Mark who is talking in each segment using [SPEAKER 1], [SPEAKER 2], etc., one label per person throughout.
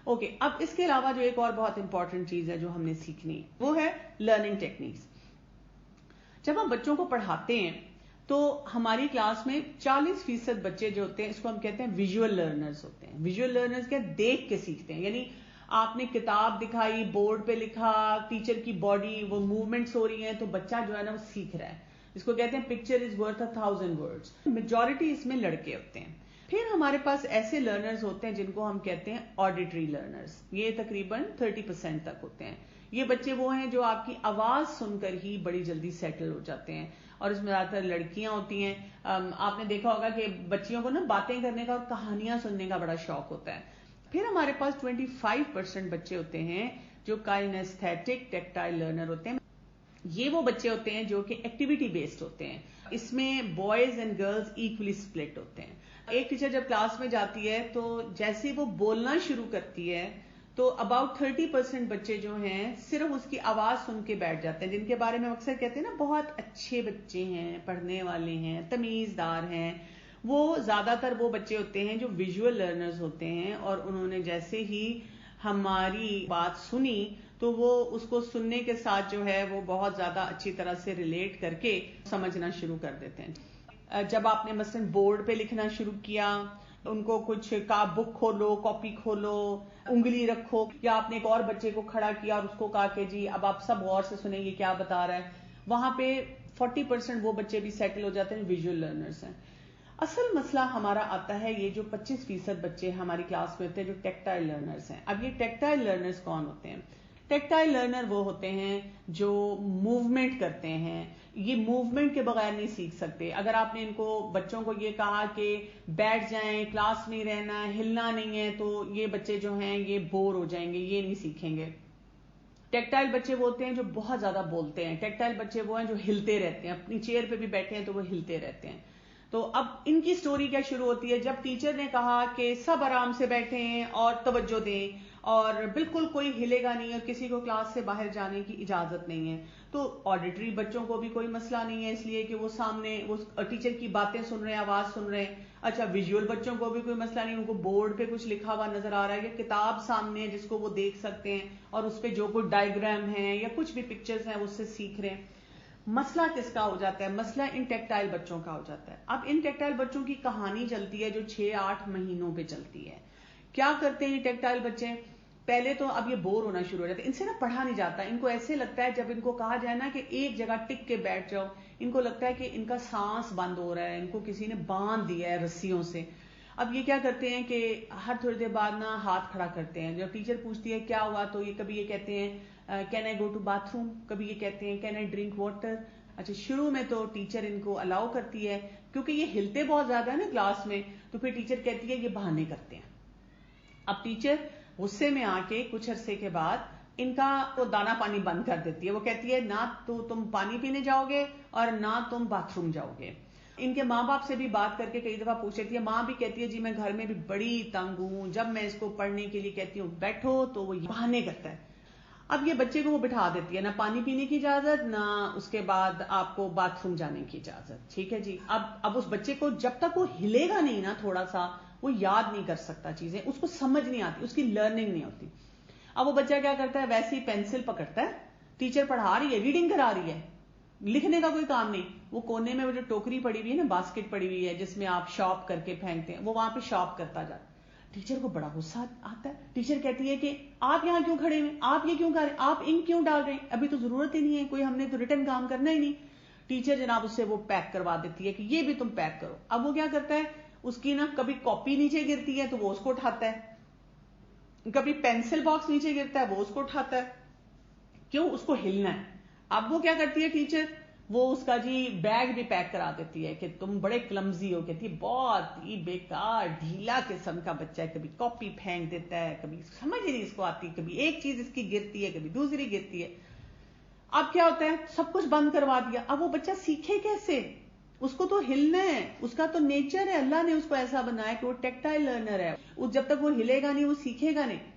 [SPEAKER 1] Okay, اب اس کے علاوہ جو ایک اور بہت امپورٹنٹ چیز ہے جو ہم نے سیکھنی ہے وہ ہے لرننگ ٹیکنیکس. جب ہم بچوں کو پڑھاتے ہیں تو ہماری کلاس میں 40% بچے جو ہوتے ہیں اس کو ہم کہتے ہیں ویژول لرنرز ہوتے ہیں. ویژول لرنرز کیا؟ دیکھ کے سیکھتے ہیں. یعنی آپ نے کتاب دکھائی، بورڈ پہ لکھا، ٹیچر کی باڈی وہ موومنٹس ہو رہی ہیں تو بچہ جو ہے نا وہ سیکھ رہا ہے. اس کو کہتے ہیں picture is worth 1000 words. Majority اس میں لڑکے ہوتے ہیں. پھر ہمارے پاس ایسے لرنرز ہوتے ہیں جن کو ہم کہتے ہیں آڈیٹری لرنرز. یہ تقریباً 30% تک ہوتے ہیں. یہ بچے وہ ہیں جو آپ کی آواز سن کر ہی بڑی جلدی سیٹل ہو جاتے ہیں، اور اس میں زیادہ تر لڑکیاں ہوتی ہیں. آپ نے دیکھا ہوگا کہ بچیوں کو نا باتیں کرنے کا اور کہانیاں سننے کا بڑا شوق ہوتا ہے. پھر ہمارے پاس 25% بچے ہوتے ہیں جو کائنیستھیٹک ٹیکٹائل لرنر ہوتے ہیں. یہ وہ بچے ہوتے ہیں جو کہ ایکٹیویٹی بیسڈ ہوتے ہیں. اس میں boys and girls equally split ہوتے ہیں. ایک ٹیچر جب کلاس میں جاتی ہے تو جیسے وہ بولنا شروع کرتی ہے تو اباؤٹ 30% بچے جو ہیں صرف اس کی آواز سن کے بیٹھ جاتے ہیں، جن کے بارے میں اکثر کہتے ہیں نا بہت اچھے بچے ہیں، پڑھنے والے ہیں، تمیزدار ہیں. وہ زیادہ تر وہ بچے ہوتے ہیں جو ویژول لرنرز ہوتے ہیں، اور انہوں نے جیسے ہی ہماری بات سنی تو وہ اس کو سننے کے ساتھ جو ہے وہ بہت زیادہ اچھی طرح سے ریلیٹ کر کے سمجھنا شروع کر دیتے ہیں. جب آپ نے مثلا بورڈ پہ لکھنا شروع کیا، ان کو کچھ کہا بک کھولو، کاپی کھولو، انگلی رکھو، یا آپ نے ایک اور بچے کو کھڑا کیا اور اس کو کہا کہ جی اب آپ سب غور سے سنیں گے کیا بتا رہا ہے، وہاں پہ 40% وہ بچے بھی سیٹل ہو جاتے ہیں ویژول لرنرز ہیں. اصل مسئلہ ہمارا آتا ہے یہ جو 25% بچے ہماری کلاس میں ہوتے ہیں جو ٹیکٹائل لرنرز ہیں. اب یہ ٹیکٹائل لرنرز کون ہوتے ہیں؟ ٹیکٹائل لرنر وہ ہوتے ہیں جو موومنٹ کرتے ہیں. یہ موومنٹ کے بغیر نہیں سیکھ سکتے. اگر آپ نے ان کو بچوں کو یہ کہا کہ بیٹھ جائیں، کلاس نہیں رہنا، ہلنا نہیں ہے، تو یہ بچے جو ہیں یہ بور ہو جائیں گے، یہ نہیں سیکھیں گے. ٹیکٹائل بچے وہ ہوتے ہیں جو بہت زیادہ بولتے ہیں. ٹیکٹائل بچے وہ ہیں جو ہلتے رہتے ہیں، اپنی چیئر پہ بھی بیٹھے ہیں تو وہ ہلتے رہتے ہیں. تو اب ان کی سٹوری کیا شروع ہوتی ہے؟ جب ٹیچر نے کہا کہ سب آرام سے بیٹھیں اور توجہ دیں اور بالکل کوئی ہلے گا نہیں اور کسی کو کلاس سے باہر جانے کی اجازت نہیں ہے. تو آڈیٹری بچوں کو بھی کوئی مسئلہ نہیں ہے، اس لیے کہ وہ سامنے وہ ٹیچر کی باتیں سن رہے ہیں، آواز سن رہے ہیں. اچھا، ویژول بچوں کو بھی کوئی مسئلہ نہیں، ان کو بورڈ پہ کچھ لکھا ہوا نظر آ رہا ہے یا کتاب سامنے ہے جس کو وہ دیکھ سکتے ہیں اور اس پہ جو کوئی ڈائیگرام ہے یا کچھ بھی پکچرز ہیں اس سے سیکھ رہے ہیں. مسئلہ کس کا ہو جاتا ہے؟ مسئلہ ان ٹیکٹائل بچوں کا ہو جاتا ہے. اب ان ٹیکٹائل بچوں کی کہانی چلتی ہے جو 6-8 مہینوں پہ چلتی ہے. کیا کرتے ہیں یہ ٹیکٹائل بچے؟ پہلے تو اب یہ بور ہونا شروع ہو جاتا ہے، ان سے نا پڑھا نہیں جاتا. ان کو ایسے لگتا ہے جب ان کو کہا جائے نا کہ ایک جگہ ٹک کے بیٹھ جاؤ، ان کو لگتا ہے کہ ان کا سانس بند ہو رہا ہے، ان کو کسی نے باندھ دیا ہے رسیوں سے. اب یہ کیا کرتے ہیں کہ ہر تھوڑی دیر بعد نا ہاتھ کھڑا کرتے ہیں. جب ٹیچر پوچھتی ہے کیا ہوا تو یہ کبھی یہ کہتے ہیں can I go to bathroom, کبھی یہ کہتے ہیں کین آئی ڈرنک واٹر. اچھا، شروع میں تو ٹیچر ان کو الاؤ کرتی ہے کیونکہ یہ ہلتے بہت زیادہ ہے نا کلاس میں، تو پھر ٹیچر کہتی ہے یہ بہانے کرتے ہیں. اب ٹیچر غصے میں آ کے کچھ عرصے کے بعد ان کا وہ دانا پانی بند کر دیتی ہے. وہ کہتی ہے نہ تو تم پانی پینے جاؤ گے اور نہ تم باتھ روم جاؤ گے. ان کے ماں باپ سے بھی بات کر کے کئی دفعہ پوچھ لیتی ہے. ماں بھی کہتی ہے جی میں گھر میں بھی بڑی تنگ ہوں، جب میں اس کو پڑھنے کے لیے کہتی ہوں بیٹھو تو وہ بہانے کرتا ہے. اب یہ بچے کو وہ بٹھا دیتی ہے، نہ پانی پینے کی اجازت، نہ اس کے بعد آپ کو باتھ روم جانے کی اجازت. ٹھیک ہے جی. اب اس بچے کو جب تک وہ ہلے گا نہیں نا تھوڑا سا، وہ یاد نہیں کر سکتا چیزیں، اس کو سمجھ نہیں آتی، اس کی لرننگ نہیں ہوتی. اب وہ بچہ کیا کرتا ہے؟ ویسے ہی پینسل پکڑتا ہے، ٹیچر پڑھا رہی ہے، ریڈنگ کرا رہی ہے، لکھنے کا کوئی کام نہیں. وہ کونے میں وہ جو ٹوکری پڑی ہوئی ہے نا، باسکٹ پڑی ہوئی ہے جس میں آپ شاپ کر کے پھینکتے ہیں، وہ وہاں پہ شاپ کرتا جاتا. ٹیچر کو بڑا غصہ آتا ہے. ٹیچر کہتی ہے کہ آپ یہاں کیوں کھڑے ہوئے، آپ یہ کیوں کر رہے ہیں، آپ انک کیوں ڈال رہے ہیں، ابھی تو ضرورت ہی نہیں ہے، کوئی ہم نے تو ریٹن کام کرنا ہی نہیں. ٹیچر جناب اس سے وہ پیک کروا دیتی ہے کہ یہ بھی تم پیک کرو. اب وہ کیا کرتا ہے؟ اس کی نا کبھی کاپی نیچے گرتی ہے تو وہ اس کو اٹھاتا ہے، کبھی پینسل باکس نیچے گرتا ہے وہ اس کو اٹھاتا ہے. کیوں؟ اس کو ہلنا ہے. اب وہ کیا کرتی ہے ٹیچر؟ وہ اس کا جی بیگ بھی پیک کرا دیتی ہے کہ تم بڑے کلمزی ہو. کہتی ہے بہت ہی بیکار ڈھیلا قسم کا بچہ ہے، کبھی کاپی پھینک دیتا ہے، کبھی سمجھ ہی نہیں اس کو آتی، کبھی ایک چیز اس کی گرتی ہے کبھی دوسری گرتی ہے. اب کیا ہوتا ہے؟ سب کچھ بند کروا دیا. اب وہ بچہ سیکھے کیسے؟ اس کو تو ہلنا ہے، اس کا تو نیچر ہے، اللہ نے اس کو ایسا بنایا کہ وہ ٹیکٹائل لرنر ہے. جب تک وہ ہلے گا نہیں وہ سیکھے گا نہیں.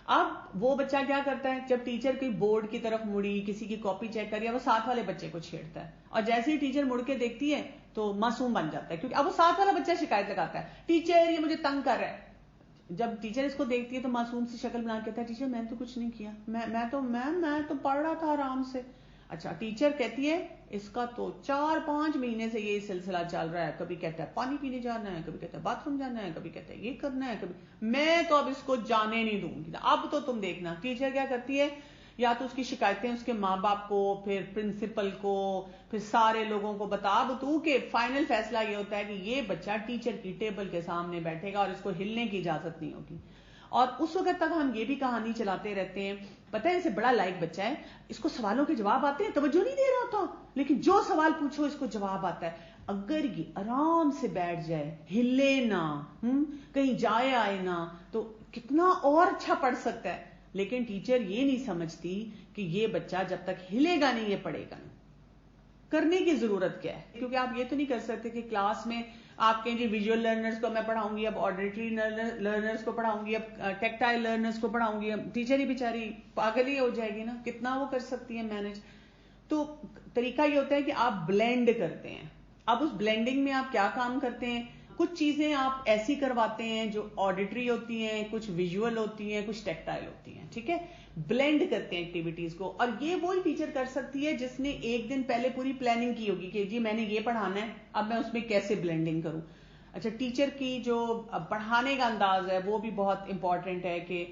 [SPEAKER 1] اب وہ بچہ کیا کرتا ہے؟ جب ٹیچر کی بورڈ کی طرف مڑی، کسی کی کاپی چیک کری، وہ ساتھ والے بچے کو چھیڑتا ہے، اور جیسے ہی ٹیچر مڑ کے دیکھتی ہے تو معصوم بن جاتا ہے، کیونکہ اب وہ ساتھ والا بچہ شکایت لگاتا ہے ٹیچر یہ مجھے تنگ کر رہا ہے. جب ٹیچر اس کو دیکھتی ہے تو معصوم سی شکل بنا کے کہتا ہے ٹیچر میں نے تو کچھ نہیں کیا، میں تو پڑھ رہا تھا آرام سے. اچھا ٹیچر کہتی ہے اس کا تو 4-5 مہینے سے یہ سلسلہ چل رہا ہے، کبھی کہتا ہے پانی پینے جانا ہے، کبھی کہتا ہے باتھ روم جانا ہے، کبھی کہتا ہے یہ کرنا ہے، کبھی میں تو اب اس کو جانے نہیں دوں گی، اب تو تم دیکھنا. ٹیچر کیا کرتی ہے، یا تو اس کی شکایتیں اس کے ماں باپ کو، پھر پرنسپل کو، پھر سارے لوگوں کو بتا بتو کہ فائنل فیصلہ یہ ہوتا ہے کہ یہ بچہ ٹیچر کی ٹیبل کے سامنے بیٹھے گا اور اس کو ہلنے کی اجازت نہیں ہوگی. اور اس وقت تک ہم یہ بھی کہانی چلاتے رہتے ہیں، پتہ ہے اسے بڑا لائق بچہ ہے، اس کو سوالوں کے جواب آتے ہیں، توجہ نہیں دے رہا ہوتا، لیکن جو سوال پوچھو اس کو جواب آتا ہے. اگر یہ آرام سے بیٹھ جائے، ہلے نہ، کہیں جائے آئے نہ، تو کتنا اور اچھا پڑھ سکتا ہے. لیکن ٹیچر یہ نہیں سمجھتی کہ یہ بچہ جب تک ہلے گا نہیں یہ پڑھے گا نہیں. کرنے کی ضرورت کیا ہے؟ کیونکہ آپ یہ تو نہیں کر سکتے کہ کلاس میں آپ کہیں جی ویژول لرنرز کو میں پڑھاؤں گی، اب آڈیٹری لرنرز کو پڑھاؤں گی، اب ٹیکٹائل لرنرز کو پڑھاؤں گی. اب ٹیچر ہی بیچاری پاگل ہی ہو جائے گی نا، کتنا وہ کر سکتی ہے مینج. تو طریقہ یہ ہوتا ہے کہ آپ بلینڈ کرتے ہیں. اب اس بلینڈنگ میں آپ کیا کام کرتے ہیں، کچھ چیزیں آپ ایسی کرواتے ہیں جو آڈیٹری ہوتی ہیں، کچھ ویژول ہوتی ہیں، کچھ ٹیکٹائل ہوتی ہیں. ٹھیک ہے، بلینڈ کرتے ہیں ایکٹیویٹیز کو. اور یہ وہی ٹیچر کر سکتی ہے جس نے ایک دن پہلے پوری پلاننگ کی ہوگی کہ جی میں نے یہ پڑھانا ہے، اب میں اس میں کیسے بلینڈنگ کروں. اچھا ٹیچر کی جو پڑھانے کا انداز ہے وہ بھی بہت امپورٹنٹ ہے کہ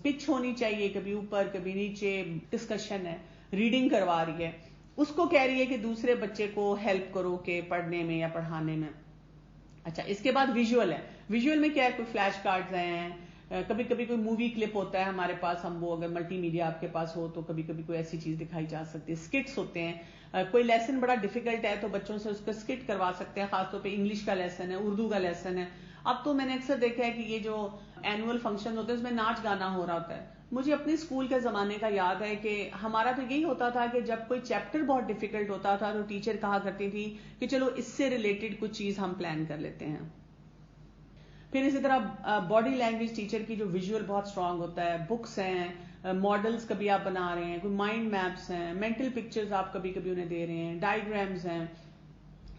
[SPEAKER 1] پچ ہونی چاہیے، کبھی اوپر کبھی نیچے، ڈسکشن ہے، ریڈنگ کروا رہی ہے، اس کو کہہ رہی ہے کہ دوسرے بچے کو ہیلپ کرو کہ پڑھنے میں یا پڑھانے میں. اچھا اس کے بعد ویژول ہے. ویژول میں کیا ہے، کوئی فلیش کارڈز ہیں، کبھی کبھی کوئی مووی کلپ ہوتا ہے ہمارے پاس، ہم وہ اگر ملٹی میڈیا آپ کے پاس ہو تو کبھی کبھی کوئی ایسی چیز دکھائی جا سکتی ہے. اسکٹس ہوتے ہیں، کوئی لیسن بڑا ڈیفیکلٹ ہے تو بچوں سے اس کا اسکٹ کروا سکتے ہیں، خاص طور پہ انگلش کا لیسن ہے، اردو کا لیسن ہے. اب تو میں نے اکثر دیکھا ہے کہ یہ جو اینول فنکشن ہوتے ہیں اس میں ناچ گانا ہو رہا ہوتا ہے. مجھے اپنے اسکول کے زمانے کا یاد ہے کہ ہمارا تو یہی ہوتا تھا کہ جب کوئی چیپٹر بہت ڈیفیکلٹ ہوتا تھا تو ٹیچر کہا کرتی تھی کہ چلو اس سے ریلیٹڈ کچھ چیز ہم پلان کر لیتے ہیں. پھر اسی طرح باڈی لینگویج ٹیچر کی جو ویژول بہت اسٹرانگ ہوتا ہے، بکس ہیں، ماڈلز کبھی آپ بنا رہے ہیں، کوئی مائنڈ میپس ہیں، مینٹل پکچرز آپ کبھی کبھی انہیں دے رہے ہیں، ڈائیگرامز ہیں.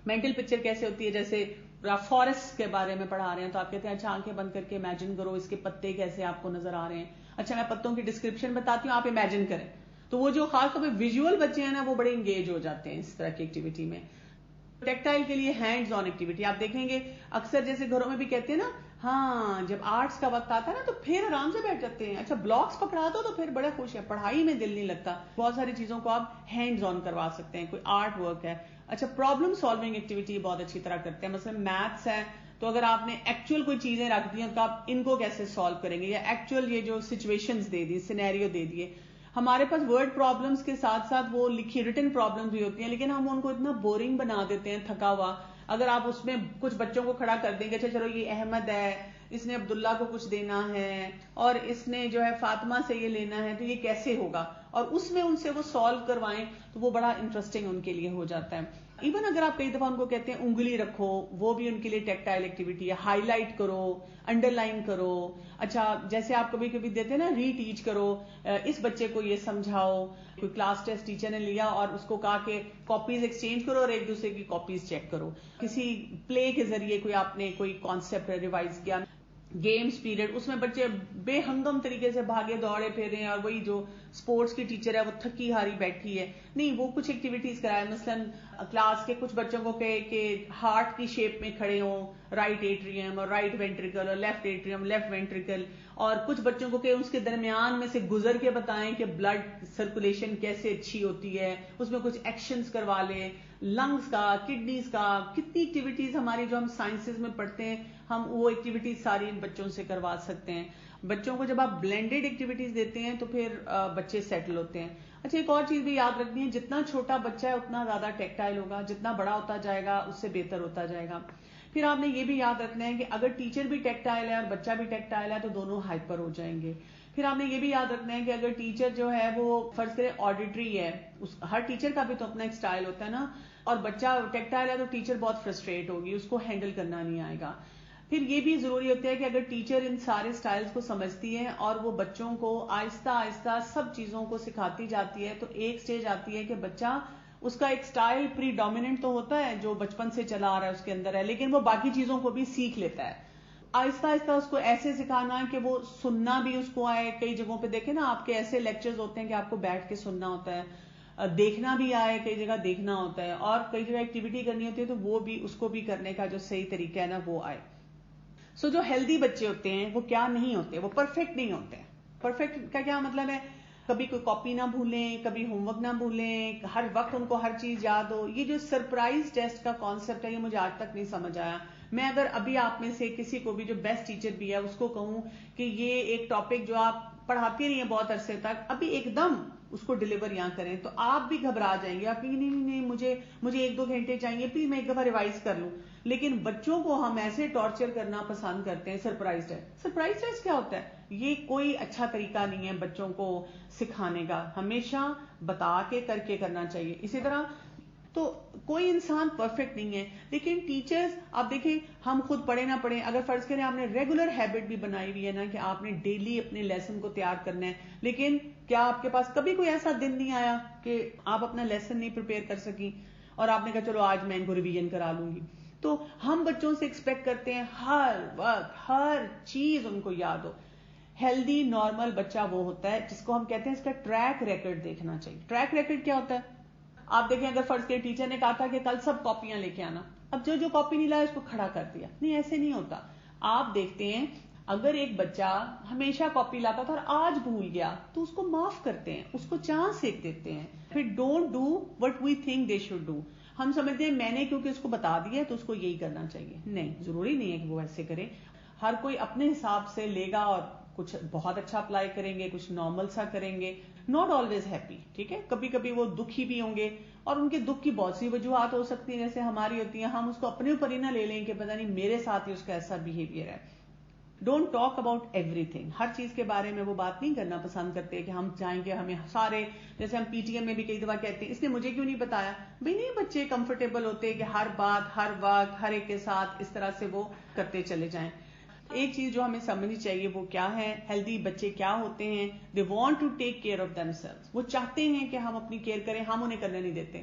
[SPEAKER 1] مینٹل پکچر کیسے ہوتی ہے، جیسے آپ فارسٹ کے بارے میں پڑھا رہے ہیں تو آپ کہتے ہیں اچھا آنکھیں بند کر کے امیجن کرو اس کے پتے کیسے آپ کو نظر آ رہے ہیں. اچھا میں پتوں کی ڈسکرپشن بتاتی ہوں، آپ امیجن کریں. تو وہ جو خاص طور پہ ویژول بچے ہیں نا وہ بڑے انگیج ہو جاتے ہیں اس طرح کی ایکٹیویٹی میں. ٹیکٹائل کے لیے ہینڈز آن ایکٹیویٹی آپ دیکھیں گے اکثر جیسے گھروں میں بھی کہتے ہیں نا، ہاں جب آرٹس کا وقت آتا ہے نا تو پھر آرام سے بیٹھ جاتے ہیں. اچھا بلاکس پکڑا دو تو پھر بڑے خوش ہیں، پڑھائی میں دل نہیں لگتا. بہت ساری چیزوں کو آپ ہینڈز آن کروا سکتے ہیں، کوئی آرٹ ورک ہے. اچھا پرابلم سالونگ ایکٹیویٹی بہت اچھی طرح کرتے ہیں. مثلا میتھس ہے تو اگر آپ نے ایکچوئل کوئی چیزیں رکھ دی ہیں تو آپ ان کو کیسے سالو کریں گے، یا ایکچوئل یہ جو سچویشنز دے دی، سینیریو دے دیے. ہمارے پاس ورڈ پرابلمز کے ساتھ ساتھ وہ لکھی ریٹن پرابلمز بھی ہوتی ہیں، لیکن ہم ان کو اتنا بورنگ بنا دیتے ہیں، تھکا ہوا. اگر آپ اس میں کچھ بچوں کو کھڑا کر دیں گے، اچھا چلو یہ احمد ہے، اس نے عبداللہ کو کچھ دینا ہے اور اس نے جو ہے فاطمہ سے یہ لینا ہے، تو یہ کیسے ہوگا، اور اس میں ان سے وہ سالو کروائیں تو وہ بڑا انٹرسٹنگ ان کے لیے ہو جاتا ہے. ایون اگر آپ کئی دفعہ ان کو کہتے ہیں انگلی رکھو، وہ بھی ان کے لیے ٹیکٹائل ایکٹیویٹی ہے. ہائی لائٹ کرو، انڈر لائن کرو. اچھا جیسے آپ کبھی کبھی دیتے ہیں نا ری ٹیچ کرو، اس بچے کو یہ سمجھاؤ. کوئی کلاس ٹیسٹ ٹیچر نے لیا اور اس کو کہا کہ کاپیز ایکسچینج کرو اور ایک دوسرے کی کاپیز چیک کرو. کسی پلے کے ذریعے کوئی آپ نے کوئی کانسیپٹ ریوائز کیا، گیمز پیریڈ، اس میں بچے بے ہنگم طریقے سے بھاگے دوڑے پھرے ہیں اور وہی جو اسپورٹس کی ٹیچر ہے وہ تھکی ہاری بیٹھی ہے. نہیں، وہ کچھ ایکٹیویٹیز کرائے. مثلاً کلاس کے کچھ بچوں کو کہے کہ ہارٹ کی شیپ میں کھڑے ہوں، رائٹ ایٹریم اور رائٹ وینٹریکل اور لیفٹ ایٹریم لیفٹ وینٹریکل، اور کچھ بچوں کو کہ اس کے درمیان میں سے گزر کے بتائیں کہ بلڈ سرکولیشن کیسے اچھی ہوتی ہے. اس میں کچھ ایکشنز کروا لیں، لنگز کا، کڈنیز کا. کتنی ایکٹیویٹیز ہماری جو ہم سائنسز میں پڑھتے ہیں ہم وہ ایکٹیویٹیز ساری ان بچوں سے کروا سکتے ہیں. بچوں کو جب آپ بلینڈڈ ایکٹیویٹیز دیتے ہیں تو پھر بچے سیٹل ہوتے ہیں. اچھا ایک اور چیز بھی یاد رکھنی ہے، جتنا چھوٹا بچہ ہے اتنا زیادہ ٹیکٹائل ہوگا، جتنا بڑا ہوتا جائے گا اس سے بہتر ہوتا جائے گا. پھر آپ نے یہ بھی یاد رکھنا ہے کہ اگر ٹیچر بھی ٹیکٹائل ہے اور بچہ بھی ٹیکٹائل ہے تو دونوں ہائپر ہو جائیں گے. پھر آپ نے یہ بھی یاد رکھنا ہے کہ اگر ٹیچر جو ہے وہ فرض کرے آڈیٹری ہے، ہر ٹیچر کا بھی تو اپنا ایک سٹائل ہوتا ہے نا، اور بچہ ٹیکٹائل ہے تو ٹیچر بہت فرسٹریٹ ہوگی، اس کو ہینڈل کرنا نہیں آئے گا. پھر یہ بھی ضروری ہوتا ہے کہ اگر ٹیچر ان سارے سٹائلز کو سمجھتی ہے اور وہ بچوں کو آہستہ آہستہ سب چیزوں کو سکھاتی جاتی ہے، تو ایک سٹیج آتی ہے کہ بچہ اس کا ایک سٹائل پری ڈومیننٹ تو ہوتا ہے جو بچپن سے چلا آ رہا ہے اس کے اندر ہے، لیکن وہ باقی چیزوں کو بھی سیکھ لیتا ہے. آہستہ آہستہ اس کو ایسے سکھانا ہے کہ وہ سننا بھی اس کو آئے. کئی جگہوں پہ دیکھیں نا آپ کے ایسے لیکچرز ہوتے ہیں کہ آپ کو بیٹھ کے سننا ہوتا ہے, دیکھنا بھی آئے, کئی جگہ دیکھنا ہوتا ہے, اور کئی جگہ ایکٹیویٹی کرنی ہوتی ہے تو وہ بھی اس کو بھی کرنے کا جو صحیح طریقہ ہے نا وہ آئے. سو جو ہیلدی بچے ہوتے ہیں وہ کیا نہیں ہوتے, وہ پرفیکٹ نہیں ہوتے. پرفیکٹ کا کیا مطلب ہے, کبھی کوئی کاپی نہ بھولیں, کبھی ہوم ورک نہ بھولیں, ہر وقت ان کو ہر چیز یاد ہو. یہ جو سرپرائز ٹیسٹ کا کانسیپٹ ہے یہ مجھے آج تک نہیں سمجھ آیا. میں اگر ابھی آپ میں سے کسی کو بھی جو بیسٹ ٹیچر بھی ہے اس کو کہوں کہ یہ ایک ٹاپک جو آپ پڑھاتی رہی ہیں بہت عرصے تک, ابھی ایک دم اس کو ڈلیور یہاں کریں, تو آپ بھی گھبرا جائیں گے. آپ نہیں مجھے 1-2 گھنٹے چاہیے, پلیز میں ایک دفعہ ریوائز کر لوں. لیکن بچوں کو ہم ایسے ٹارچر کرنا پسند کرتے ہیں. سرپرائز ٹیسٹ, سرپرائز ٹیسٹ کیا ہوتا ہے؟ یہ کوئی اچھا طریقہ نہیں ہے بچوں کو سکھانے کا. ہمیشہ بتا کے کر کے کرنا چاہیے. اسی طرح تو کوئی انسان پرفیکٹ نہیں ہے, لیکن ٹیچرز آپ دیکھیں, ہم خود پڑھے نہ پڑھیں, اگر فرض کریں آپ نے ریگولر ہیبٹ بھی بنائی ہوئی ہے نا کہ آپ نے ڈیلی اپنے لیسن کو تیار کرنا ہے, لیکن کیا آپ کے پاس کبھی کوئی ایسا دن نہیں آیا کہ آپ اپنا لیسن نہیں پریپیئر کر سکیں اور آپ نے کہا چلو آج میں ان کو ریویژن کرا لوں گی؟ تو ہم بچوں سے ایکسپیکٹ کرتے ہیں ہر وقت ہر چیز ان کو یاد ہو. ہیلدی نارمل بچہ وہ ہوتا ہے جس کو ہم کہتے ہیں اس کا ٹریک ریکارڈ دیکھنا چاہیے. ٹریک ریکارڈ کیا ہوتا ہے؟ آپ دیکھیں, اگر فرض کے ٹیچر نے کہا تھا کہ کل سب کاپیاں لے کے آنا, اب جو کاپی نہیں لایا اس کو کھڑا کر دیا. نہیں, ایسے نہیں ہوتا. آپ دیکھتے ہیں اگر ایک بچہ ہمیشہ کاپی لاتا تھا اور آج بھول گیا تو اس کو معاف کرتے ہیں, اس کو چانس ایک دیتے ہیں. پھر don't do what we think they should do. ہم سمجھتے ہیں میں نے کیونکہ اس کو بتا دیا تو اس کو یہی کرنا چاہیے. نہیں, ضروری نہیں ہے کہ وہ ایسے کرے. ہر کوئی اپنے حساب سے لے گا اور کچھ بہت اچھا اپلائی کریں گے, کچھ نارمل سا کریں گے. ناٹ آلویز ہیپی, ٹھیک ہے, کبھی کبھی وہ دکھی بھی ہوں گے اور ان کے دکھ کی بہت سی وجوہات ہو سکتی ہیں جیسے ہماری ہوتی ہیں. ہم اس کو اپنے اوپر ہی نہ لے لیں کہ پتہ نہیں میرے ساتھ ہی اس کا ایسا بیہیویئر ہے. Don't talk about everything. ہر چیز کے بارے میں وہ بات نہیں کرنا پسند کرتے کہ ہم چاہیں گے ہمیں سارے, جیسے ہم پی ٹی ایم میں بھی کئی دفعہ کہتے ہیں اس نے مجھے کیوں نہیں بتایا. بھئی نہیں, بچے کمفرٹیبل ہوتے کہ ہر بات ہر وقت ہر ایک کے ساتھ اس طرح سے وہ کرتے چلے جائیں. ایک چیز جو ہمیں سمجھنی چاہیے وہ کیا ہے, ہیلدی بچے کیا ہوتے ہیں, they want to take care of them self. وہ چاہتے ہیں کہ ہم اپنی کیئر کریں, ہم انہیں کرنے نہیں دیتے.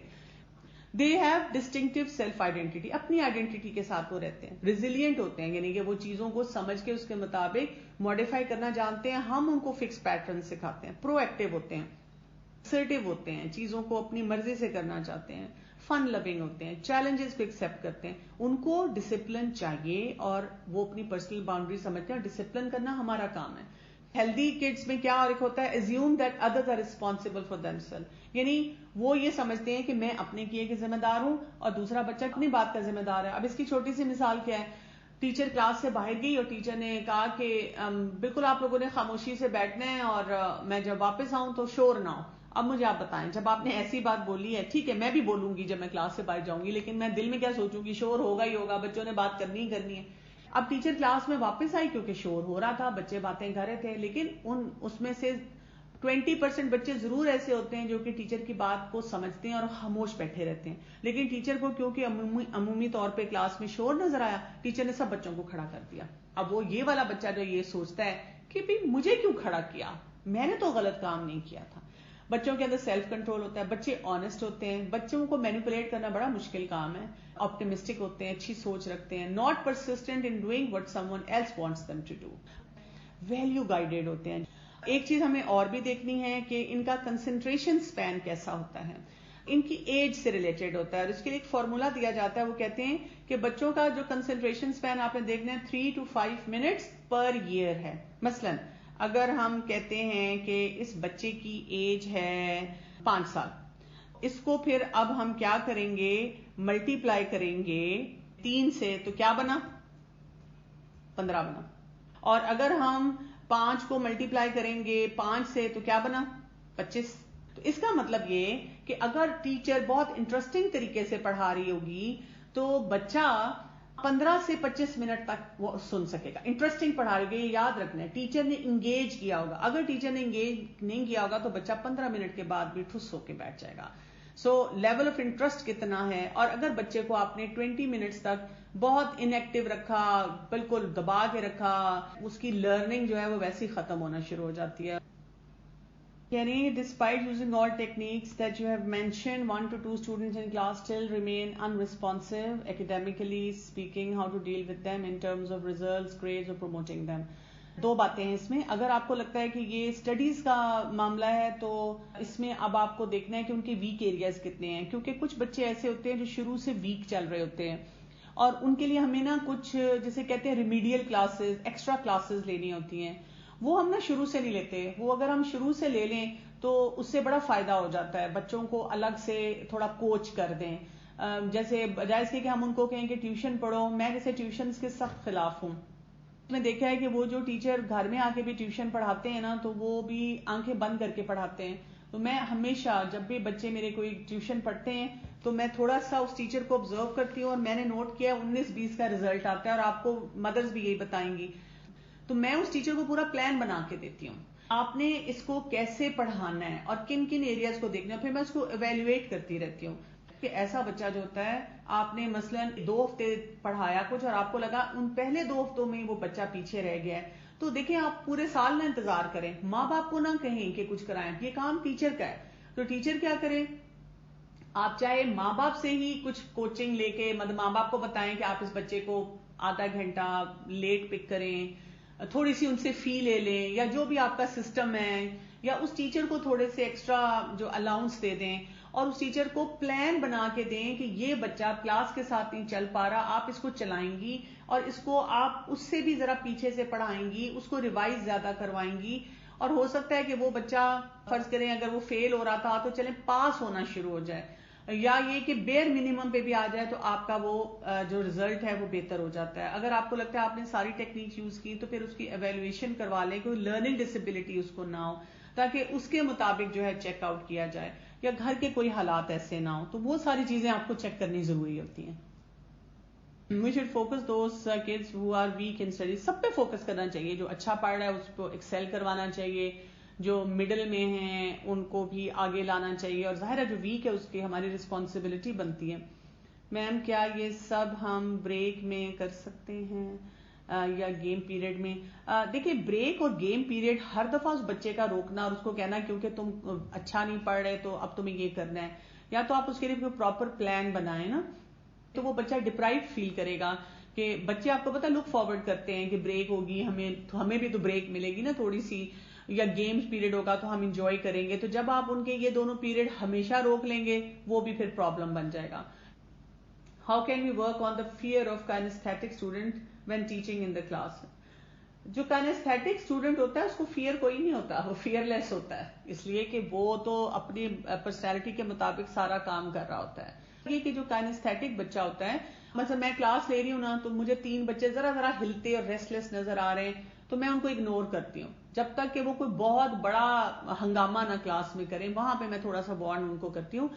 [SPEAKER 1] They have distinctive self identity, اپنی آئیڈینٹی کے ساتھ وہ رہتے ہیں. ریزیلینٹ ہوتے ہیں, یعنی کہ وہ چیزوں کو سمجھ کے اس کے مطابق ماڈیفائی کرنا جانتے ہیں. ہم ان کو فکس پیٹرن سکھاتے ہیں. پرو ایکٹیو ہوتے ہیں, assertive ہوتے ہیں, چیزوں کو اپنی مرضی سے کرنا چاہتے ہیں. فن لونگ ہوتے ہیں, چیلنجز کو ایکسپٹ کرتے ہیں. ان کو ڈسپلن چاہیے اور وہ اپنی پرسنل باؤنڈری سمجھتے ہیں. ڈسپلن کرنا ہمارا کام ہے. ہیلدی کڈس میں کیا اور ایک ہوتا ہے assume that others are responsible for themselves, یعنی وہ یہ سمجھتے ہیں کہ میں اپنے کیے کے ذمہ دار ہوں اور دوسرا بچہ اپنی بات کا ذمہ دار ہے. اب اس کی چھوٹی سی مثال کیا ہے, ٹیچر کلاس سے باہر گئی اور ٹیچر نے کہا کہ بالکل آپ لوگوں نے خاموشی سے بیٹھنا ہے اور میں جب واپس آؤں تو شور نہ ہو. اب مجھے آپ بتائیں, جب آپ نے ایسی بات بولی ہے, ٹھیک ہے میں بھی بولوں گی جب میں کلاس سے باہر جاؤں گی, لیکن میں دل میں کیا سوچوں گی, شور ہوگا ہی ہوگا, بچوں نے بات کرنی ہی کرنی ہے. اب ٹیچر کلاس میں واپس آئی کیونکہ شور ہو رہا تھا, بچے باتیں کر رہے تھے, لیکن اس میں سے 20% بچے ضرور ایسے ہوتے ہیں جو کہ ٹیچر کی بات کو سمجھتے ہیں اور خاموش بیٹھے رہتے ہیں. لیکن ٹیچر کو کیونکہ عمومی طور پہ کلاس میں شور نظر آیا, ٹیچر نے سب بچوں کو کھڑا کر دیا. اب وہ یہ والا بچہ جو یہ سوچتا ہے کہ بھی مجھے کیوں کھڑا کیا, میں نے تو غلط کام نہیں کیا تھا. بچوں کے اندر سیلف کنٹرول ہوتا ہے, بچے آنےسٹ ہوتے ہیں, بچوں کو مینیپولیٹ کرنا بڑا مشکل کام ہے. آپٹیمسٹک ہوتے ہیں, اچھی سوچ رکھتے ہیں, not persistent in doing what someone else wants them to do, value guided ہوتے ہیں. ایک چیز ہمیں اور بھی دیکھنی ہے کہ ان کا کنسنٹریشن سپین کیسا ہوتا ہے, ان کی ایج سے ریلیٹڈ ہوتا ہے. اور اس کے لیے ایک فارمولا دیا جاتا ہے, وہ کہتے ہیں کہ بچوں کا جو کنسنٹریشن سپین آپ نے دیکھنا ہے 3 to 5 minutes پر ایئر ہے. مثلاً اگر ہم کہتے ہیں کہ اس بچے کی ایج ہے 5 سال, اس کو پھر اب ہم کیا کریں گے, ملٹی پلائی کریں گے 3 سے, تو کیا بنا, 15 بنا. اور اگر ہم 5 کو ملٹی پلائی کریں گے 5 سے تو کیا بنا, 25. تو اس کا مطلب یہ کہ اگر ٹیچر بہت انٹرسٹنگ طریقے سے پڑھا رہی ہوگی تو بچہ 15 سے 25 منٹ تک وہ سن سکے گا. انٹرسٹنگ پڑھا رہی ہوگی, یہ یاد رکھنا ہے, ٹیچر نے انگیج کیا ہوگا. اگر ٹیچر نے انگیج نہیں کیا ہوگا تو بچہ 15 منٹ کے بعد بھی ٹھس ہو کے بیٹھ جائے گا. سو لیول آف انٹرسٹ کتنا ہے. اور اگر بچے کو آپ نے 20 منٹس تک بہت ان ایکٹیو رکھا, بالکل دبا کے رکھا, اس کی لرننگ جو ہے وہ ویسے ہی ختم ہونا شروع ہو جاتی ہے. Yani, despite using all techniques that you have mentioned, 1 to 2 students in class still remain unresponsive, academically speaking, how to deal with them in terms of results, grades, or promoting them. دو باتیں ہیں اس میں. اگر آپ کو لگتا ہے کہ یہ اسٹڈیز کا معاملہ ہے تو اس میں اب آپ کو دیکھنا ہے کہ ان کے ویک ایریاز کتنے ہیں, کیونکہ کچھ بچے ایسے ہوتے ہیں جو شروع سے ویک چل رہے ہوتے ہیں, اور ان کے لیے ہمیں نا کچھ جسے کہتے ہیں ریمیڈیل کلاسز, ایکسٹرا کلاسز لینی ہوتی ہیں. وہ ہم نا شروع سے نہیں لیتے. وہ اگر ہم شروع سے لے لیں تو اس سے بڑا فائدہ ہو جاتا ہے. بچوں کو الگ سے تھوڑا کوچ کر دیں, جیسے بجائے اس کے کہ ہم ان کو کہیں کہ ٹیوشن پڑھو. میں جیسے ٹیوشنز کے سخت خلاف ہوں. میں دیکھا ہے کہ وہ جو ٹیچر گھر میں آ کے بھی ٹیوشن پڑھاتے ہیں نا, تو وہ بھی آنکھیں بند کر کے پڑھاتے ہیں. تو میں ہمیشہ جب بھی بچے میرے کوئی ٹیوشن پڑھتے ہیں تو میں تھوڑا سا اس ٹیچر کو آبزرو کرتی ہوں, اور میں نے نوٹ کیا 19-20 کا رزلٹ آتا ہے, اور آپ کو مدرز بھی یہی بتائیں گی. تو میں اس ٹیچر کو پورا پلان بنا کے دیتی ہوں, آپ نے اس کو کیسے پڑھانا ہے اور کن کن ایریاز کو دیکھنا ہے. پھر میں اس کو ایویلویٹ کرتی رہتی ہوں کہ ایسا بچہ جو ہوتا ہے, آپ نے مثلا 2 ہفتے پڑھایا کچھ اور آپ کو لگا ان پہلے 2 ہفتوں میں وہ بچہ پیچھے رہ گیا ہے, تو دیکھیں آپ پورے سال نہ انتظار کریں. ماں باپ کو نہ کہیں کہ کچھ کرائیں, یہ کام ٹیچر کا ہے. تو ٹیچر کیا کرے, آپ چاہے ماں باپ سے ہی کچھ کوچنگ لے کے, مطلب ماں باپ کو بتائیں کہ آپ اس بچے کو آدھا گھنٹہ لیٹ پک کریں, تھوڑی سی ان سے فی لے لیں, یا جو بھی آپ کا سسٹم ہے, یا اس ٹیچر کو تھوڑے سے ایکسٹرا جو الاؤنس دے دیں, اور اس ٹیچر کو پلان بنا کے دیں کہ یہ بچہ کلاس کے ساتھ نہیں چل پا رہا, آپ اس کو چلائیں گی اور اس کو آپ اس سے بھی ذرا پیچھے سے پڑھائیں گی, اس کو ریوائز زیادہ کروائیں گی. اور ہو سکتا ہے کہ وہ بچہ فرض کریں اگر وہ فیل ہو رہا تھا تو چلیں پاس ہونا شروع ہو جائے, یا یہ کہ بیئر منیمم پہ بھی آ جائے, تو آپ کا وہ جو رزلٹ ہے وہ بہتر ہو جاتا ہے. اگر آپ کو لگتا ہے آپ نے ساری ٹیکنیک یوز کی تو پھر اس کی ایویلویشن کروا لیں, کوئی لرننگ ڈسیبلٹی اس کو نہ ہو, تاکہ اس کے مطابق جو ہے چیک آؤٹ کیا جائے, یا گھر کے کوئی حالات ایسے نہ ہو. تو وہ ساری چیزیں آپ کو چیک کرنی ضروری ہوتی ہیں. We should focus those kids who are weak in studies. سب پہ فوکس کرنا چاہیے. جو اچھا پڑھ رہا ہے اس کو ایکسیل کروانا چاہیے, جو مڈل میں ہیں ان کو بھی آگے لانا چاہیے, اور ظاہر ہے جو ویک ہے اس کی ہماری رسپانسبلٹی بنتی ہے. میم کیا یہ سب ہم بریک میں کر سکتے ہیں یا گیم پیریڈ میں؟ دیکھیں, بریک اور گیم پیریڈ ہر دفعہ اس بچے کا روکنا اور اس کو کہنا کیونکہ تم اچھا نہیں پڑھ رہے تو اب تمہیں یہ کرنا ہے, یا تو آپ اس کے لیے کوئی پراپر پلان بنائیں نا, تو وہ بچہ ڈپرائیو فیل کرے گا. کہ بچے آپ کو پتا لک فارورڈ کرتے ہیں کہ بریک ہوگی, ہمیں بھی تو بریک ملے گی نا تھوڑی سی, یا گیمز پیریڈ ہوگا تو ہم انجوائے کریں گے. تو جب آپ ان کے یہ دونوں پیریڈ ہمیشہ روک لیں گے وہ بھی پھر پرابلم بن جائے گا. How can we work on the fear of kinaesthetic student when teaching in the class? جو کائنیستھیٹک اسٹوڈنٹ ہوتا ہے اس کو فیئر کوئی نہیں ہوتا, وہ فیئر لیس ہوتا ہے, اس لیے کہ وہ تو اپنی پرسنالٹی کے مطابق سارا کام کر رہا ہوتا ہے. یہ کہ جو کائنیستھیٹک بچہ ہوتا ہے, مثلا میں کلاس لے رہی ہوں نا, تو مجھے 3 بچے ذرا ذرا ہلتے اور ریسٹلیس نظر آ رہے ہیں, تو میں ان کو اگنور کرتی ہوں جب تک کہ وہ کوئی بہت بڑا ہنگامہ نہ کلاس میں کریں. وہاں پہ میں تھوڑا سا وارن ان کو کرتی ہوں.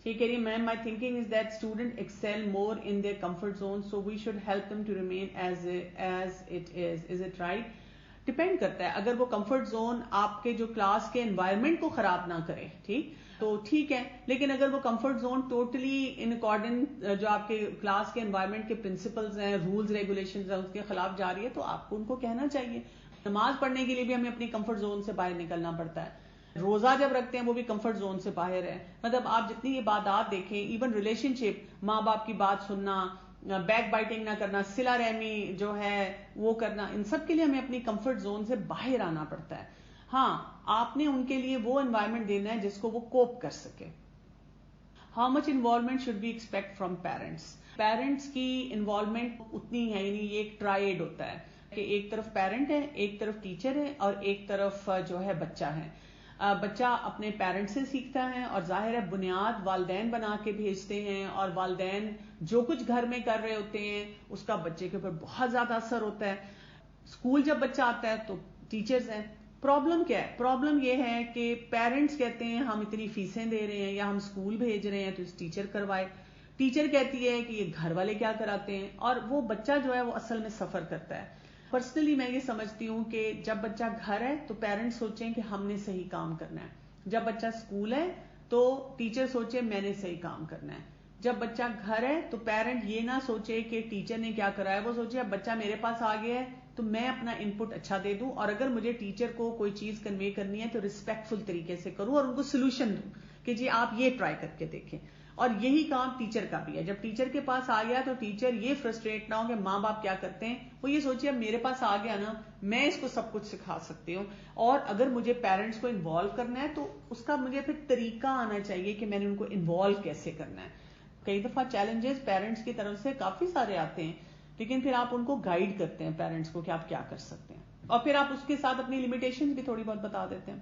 [SPEAKER 1] ٹھیک ہے جی ma'am, my thinking is that student excel more in their comfort zone, so we should help them to remain as it is it right? Depend کرتا ہے. اگر وہ کمفرٹ زون آپ کے جو کلاس کے انوائرمنٹ کو خراب نہ کرے ٹھیک تو ٹھیک ہے, لیکن اگر وہ کمفرٹ زون ٹوٹلی ان اکارڈنگ جو آپ کے کلاس کے انوائرمنٹ کے پرنسپلز ہیں, رولز ریگولیشنز ہیں, اس کے خلاف جا رہی ہے, تو آپ کو ان کو کہنا چاہیے. نماز پڑھنے کے لیے بھی ہمیں اپنی کمفرٹ زون سے باہر نکلنا پڑتا ہے. روزہ جب رکھتے ہیں وہ بھی کمفرٹ زون سے باہر ہے. مطلب آپ جتنی عبادات دیکھیں, ایون ریلیشن شپ, ماں باپ کی بات سننا, بیک بائٹنگ نہ کرنا, صلہ رحمی جو ہے وہ کرنا, ان سب کے لیے ہمیں اپنی کمفرٹ زون سے باہر آنا پڑتا ہے. ہاں, آپ نے ان کے لیے وہ انوائرمنٹ دینا ہے جس کو وہ کوپ کر سکے. How much involvement should be expect from parents? Parents کی انوالومنٹ اتنی ہے, یعنی یہ ایک ٹرائیڈ ہوتا ہے کہ ایک طرف پیرنٹ ہے, ایک طرف ٹیچر ہے, اور ایک طرف جو ہے بچہ ہے. بچہ اپنے پیرنٹ سے سیکھتا ہے, اور ظاہر ہے بنیاد والدین بنا کے بھیجتے ہیں, اور والدین جو کچھ گھر میں کر رہے ہوتے ہیں اس کا بچے کے اوپر بہت زیادہ اثر ہوتا ہے. اسکول جب بچہ آتا ہے تو ٹیچرز ہیں. پرابلم کیا ہے؟ پرابلم یہ ہے کہ پیرنٹس کہتے ہیں ہم اتنی فیسیں دے رہے ہیں یا ہم اسکول بھیج رہے ہیں تو اس ٹیچر کروائے. ٹیچر کہتی ہے کہ یہ گھر والے کیا کراتے ہیں, اور وہ بچہ جو ہے وہ اصل میں سفر کرتا ہے. پرسنلی میں یہ سمجھتی ہوں کہ جب بچہ گھر ہے تو پیرنٹس سوچیں کہ ہم نے صحیح کام کرنا ہے. جب بچہ اسکول ہے تو ٹیچر سوچے میں نے صحیح کام کرنا ہے. جب بچہ گھر ہے تو پیرنٹ یہ نہ سوچے کہ ٹیچر نے کیا کرایا, وہ سوچے اب بچہ میرے پاس آ گیا ہے تو میں اپنا انپٹ اچھا دے دوں, اور اگر مجھے ٹیچر کو کوئی چیز کنوے کرنی ہے تو ریسپیکٹفل طریقے سے کروں اور ان کو سولوشن دوں کہ جی آپ یہ ٹرائی کر کے دیکھیں. اور یہی کام ٹیچر کا بھی ہے. جب ٹیچر کے پاس آ گیا تو ٹیچر یہ فرسٹریٹ نہ ہو کہ ماں باپ کیا کرتے ہیں, وہ یہ سوچے اب میرے پاس آ گیا نا, میں اس کو سب کچھ سکھا سکتی ہوں, اور اگر مجھے پیرنٹس کو انوالو کرنا ہے تو اس کا مجھے پھر طریقہ آنا چاہیے کہ میں نے ان کو انوالو کیسے کرنا ہے. کئی دفعہ چیلنجز پیرنٹس کی طرف سے کافی سارے آتے ہیں, لیکن پھر آپ ان کو گائیڈ کرتے ہیں پیرنٹس کو کہ آپ کیا کر سکتے ہیں, اور پھر آپ اس کے ساتھ اپنی لمیٹیشنز بھی تھوڑی بہت بتا دیتے ہیں.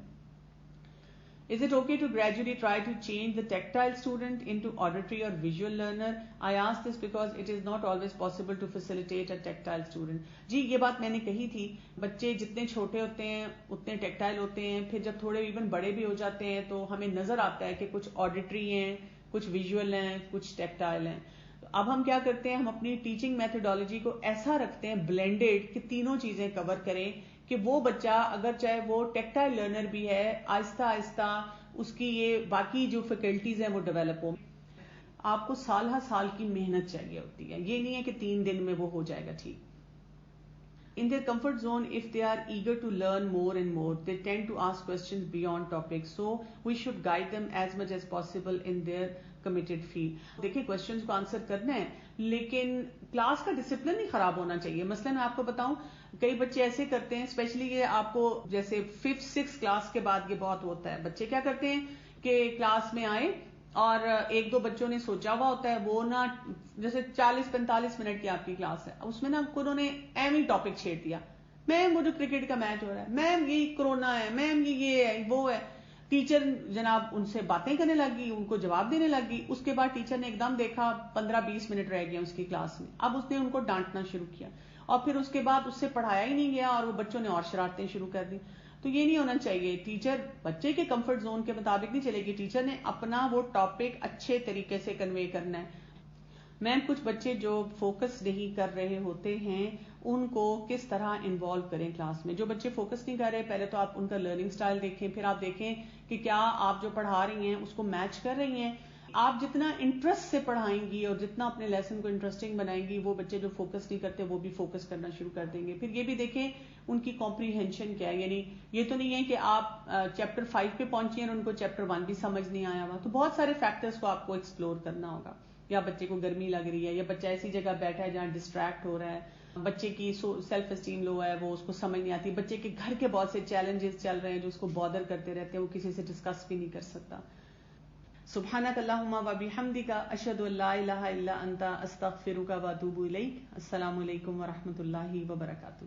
[SPEAKER 1] Is it okay to gradually try to change the tactile student into auditory or visual learner? I ask this because it is not always possible to facilitate a tactile student. جی یہ بات میں نے کہی تھی, بچے جتنے چھوٹے ہوتے ہیں اتنے ٹیکٹائل ہوتے ہیں, پھر جب تھوڑے ایون بڑے بھی ہو جاتے ہیں تو ہمیں نظر آتا ہے کہ کچھ آڈیٹری ہیں, کچھ ویژول ہیں, کچھ ٹیکٹائل ہیں. اب ہم کیا کرتے ہیں, ہم اپنی ٹیچنگ میتھڈالوجی کو ایسا رکھتے ہیں بلینڈیڈ کہ تینوں چیزیں کور کریں, کہ وہ بچہ اگر چاہے وہ ٹیکٹائل لرنر بھی ہے, آہستہ آہستہ اس کی یہ باقی جو فیکلٹیز ہیں وہ ڈیولپ ہو. آپ کو سال ہر سال کی محنت چاہیے ہوتی ہے, یہ نہیں ہے کہ 3 دن میں وہ ہو جائے گا ٹھیک. In their comfort zone, if they are eager to learn more and more, they tend to ask questions beyond topics. So we should guide them as much as possible in their committed field. دیکھیں questions کو answer کرنا ہے, لیکن class کا discipline ہی خراب ہونا چاہیے. مثلا میں آپ کو بتاؤں, کئی بچے ایسے کرتے ہیں, اسپیشلی یہ آپ کو جیسے 5th 6th کلاس کے بعد یہ بہت ہوتا ہے. بچے کیا کرتے ہیں کہ کلاس میں آئے اور 1-2 بچوں نے سوچا ہوا ہوتا ہے, وہ نا جیسے 40-45 منٹ کی آپ کی کلاس ہے, اس میں نا انہوں نے ایویں ٹاپک چھیڑ دیا, میم وہ جو کرکٹ کا میچ ہو رہا ہے, میم یہ کورونا ہے, میم یہ ہے وہ ہے. ٹیچر جناب ان سے باتیں کرنے لگی, ان کو جواب دینے لگی. اس کے بعد ٹیچر نے ایک دم دیکھا 15-20 منٹ رہ گیا اس کی کلاس میں. اب اس نے ان کو ڈانٹنا شروع کیا, اور پھر اس کے بعد اس سے پڑھایا ہی نہیں گیا, اور وہ بچوں نے اور شرارتیں شروع کر دی. تو یہ نہیں ہونا چاہیے. ٹیچر بچے کے کمفرٹ زون کے مطابق نہیں چلے گی, ٹیچر نے اپنا وہ ٹاپک اچھے طریقے سے کنوے کرنا ہے. میم کچھ بچے جو فوکس نہیں کر رہے ہوتے ہیں ان کو کس طرح انوالو کریں کلاس میں. جو بچے فوکس نہیں کر رہے, پہلے تو آپ ان کا لرننگ سٹائل دیکھیں, پھر آپ دیکھیں کہ کیا آپ جو پڑھا رہی ہیں اس کو میچ کر رہی ہیں. آپ جتنا انٹرسٹ سے پڑھائیں گی اور جتنا اپنے لیسن کو انٹرسٹنگ بنائیں گی, وہ بچے جو فوکس نہیں کرتے وہ بھی فوکس کرنا شروع کر دیں گے. پھر یہ بھی دیکھیں ان کی کمپریہنشن کیا ہے, یعنی یہ تو نہیں ہے کہ آپ چیپٹر 5 پہ پہنچی ہیں اور ان کو چیپٹر 1 بھی سمجھ نہیں آیا ہوا. تو بہت سارے فیکٹرز کو آپ کو ایکسپلور کرنا ہوگا. یا بچے کو گرمی لگ رہی ہے, یا بچہ ایسی جگہ بیٹھا ہے جہاں ڈسٹریکٹ ہو رہا ہے, بچے کی سیلف اسٹیم لو ہے, وہ اس کو سمجھ نہیں آتی, بچے کے گھر کے بہت سے چیلنجز چل رہے ہیں جو اس کو بادر کرتے رہتے ہیں, وہ کسی سے ڈسکس بھی نہیں کر سکتا. سبحانک اللہم و بحمدک, اشہد ان لا الہ الا انت, استغفرک و اتوب الیک. السلام علیکم و رحمۃ اللہ وبرکاتہ.